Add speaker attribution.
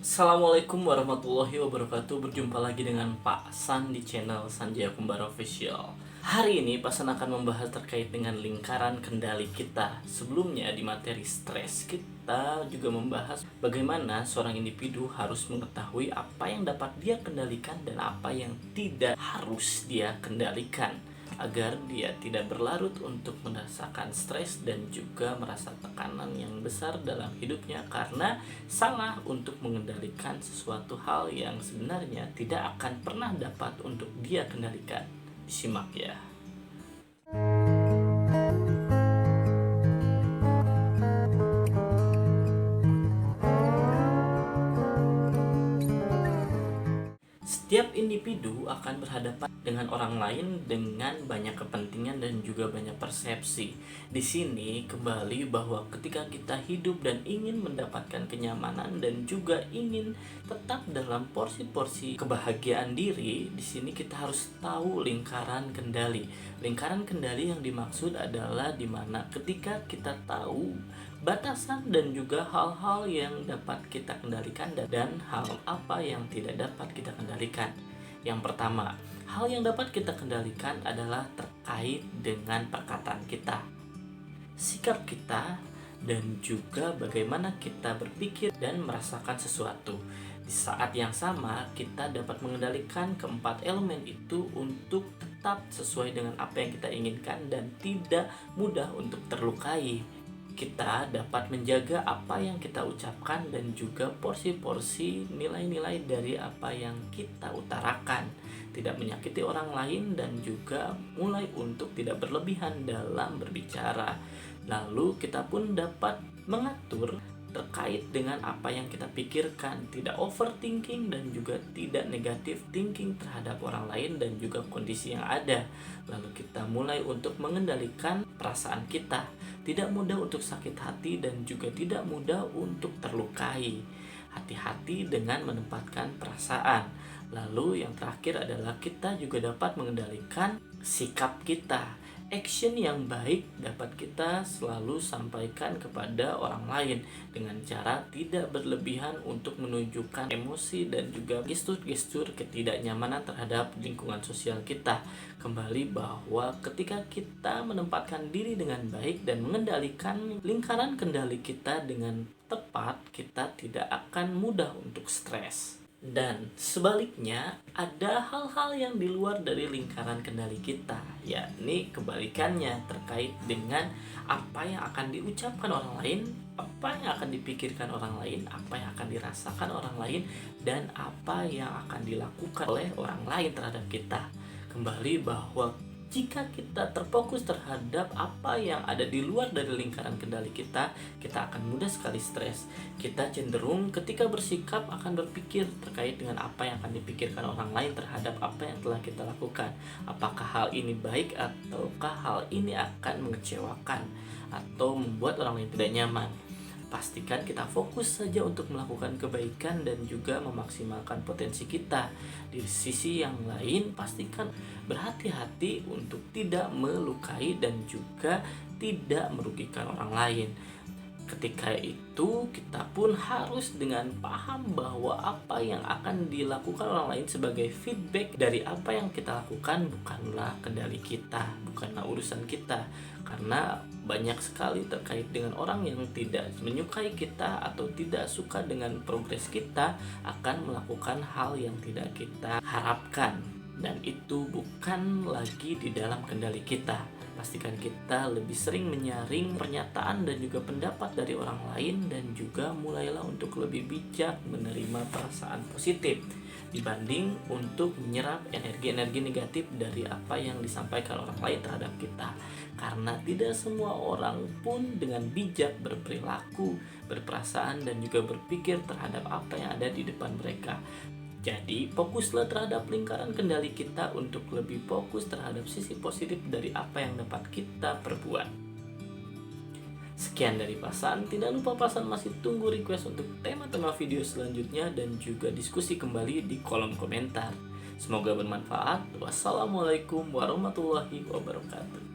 Speaker 1: Assalamualaikum warahmatullahi wabarakatuh. Berjumpa lagi dengan Pak San di channel Sanjaya Kumbara Official. Hari ini Pak San akan membahas terkait dengan lingkaran kendali kita. Sebelumnya di materi stres, kita juga membahas bagaimana seorang individu harus mengetahui apa yang dapat dia kendalikan dan apa yang tidak harus dia kendalikan, agar dia tidak berlarut untuk merasakan stres dan juga merasa tekanan yang besar dalam hidupnya karena salah untuk mengendalikan sesuatu hal yang sebenarnya tidak akan pernah dapat untuk dia kendalikan. Simak ya. Setiap individu akan berhadapan dengan orang lain dengan banyak kepentingan dan juga banyak persepsi. Di sini kembali bahwa ketika kita hidup dan ingin mendapatkan kenyamanan dan juga ingin tetap dalam porsi-porsi kebahagiaan diri, di sini kita harus tahu lingkaran kendali. Lingkaran kendali yang dimaksud adalah dimana ketika kita tahu batasan dan juga hal-hal yang dapat kita kendalikan dan hal apa yang tidak dapat kita kendalikan. Yang pertama, hal yang dapat kita kendalikan adalah terkait dengan perkataan kita, sikap kita, dan juga bagaimana kita berpikir dan merasakan sesuatu. Di saat yang sama, kita dapat mengendalikan keempat elemen itu untuk tetap sesuai dengan apa yang kita inginkan dan tidak mudah untuk terlukai. Kita dapat menjaga apa yang kita ucapkan dan juga porsi-porsi nilai-nilai dari apa yang kita utarakan, tidak menyakiti orang lain dan juga mulai untuk tidak berlebihan dalam berbicara. Lalu kita pun dapat mengatur terkait dengan apa yang kita pikirkan, tidak overthinking dan juga tidak negatif thinking terhadap orang lain dan juga kondisi yang ada. Lalu kita mulai untuk mengendalikan perasaan kita, tidak mudah untuk sakit hati dan juga tidak mudah untuk terlukai. Hati-hati dengan menempatkan perasaan. Lalu yang terakhir adalah kita juga dapat mengendalikan sikap kita. Action yang baik dapat kita selalu sampaikan kepada orang lain dengan cara tidak berlebihan untuk menunjukkan emosi dan juga gestur-gestur ketidaknyamanan terhadap lingkungan sosial kita. Kembali bahwa ketika kita menempatkan diri dengan baik dan mengendalikan lingkaran kendali kita dengan tepat, kita tidak akan mudah untuk stres. Dan sebaliknya, ada hal-hal yang di luar dari lingkaran kendali kita, yakni kebalikannya terkait dengan apa yang akan diucapkan orang lain, apa yang akan dipikirkan orang lain, apa yang akan dirasakan orang lain, dan apa yang akan dilakukan oleh orang lain terhadap kita. Kembali bahwa jika kita terfokus terhadap apa yang ada di luar dari lingkaran kendali kita, kita akan mudah sekali stres. Kita cenderung ketika bersikap akan berpikir terkait dengan apa yang akan dipikirkan orang lain terhadap apa yang telah kita lakukan. Apakah hal ini baik ataukah hal ini akan mengecewakan atau membuat orang lain tidak nyaman. Pastikan kita fokus saja untuk melakukan kebaikan dan juga memaksimalkan potensi kita. Di sisi yang lain, pastikan berhati-hati untuk tidak melukai dan juga tidak merugikan orang lain. Ketika itu, kita pun harus dengan paham bahwa apa yang akan dilakukan orang lain sebagai feedback dari apa yang kita lakukan bukanlah kendali kita, bukanlah urusan kita. Karena banyak sekali terkait dengan orang yang tidak menyukai kita atau tidak suka dengan progres kita akan melakukan hal yang tidak kita harapkan. Dan itu bukan lagi di dalam kendali kita. Pastikan kita lebih sering menyaring pernyataan dan juga pendapat dari orang lain dan juga mulailah untuk lebih bijak menerima perasaan positif dibanding untuk menyerap energi-energi negatif dari apa yang disampaikan orang lain terhadap kita. Karena tidak semua orang pun dengan bijak berperilaku, berperasaan dan juga berpikir terhadap apa yang ada di depan mereka. Jadi, fokuslah terhadap lingkaran kendali kita untuk lebih fokus terhadap sisi positif dari apa yang dapat kita perbuat. Sekian dari Pasan. Tidak lupa Pasan masih tunggu request untuk tema-tema video selanjutnya dan juga diskusi kembali di kolom komentar. Semoga bermanfaat. Wassalamualaikum warahmatullahi wabarakatuh.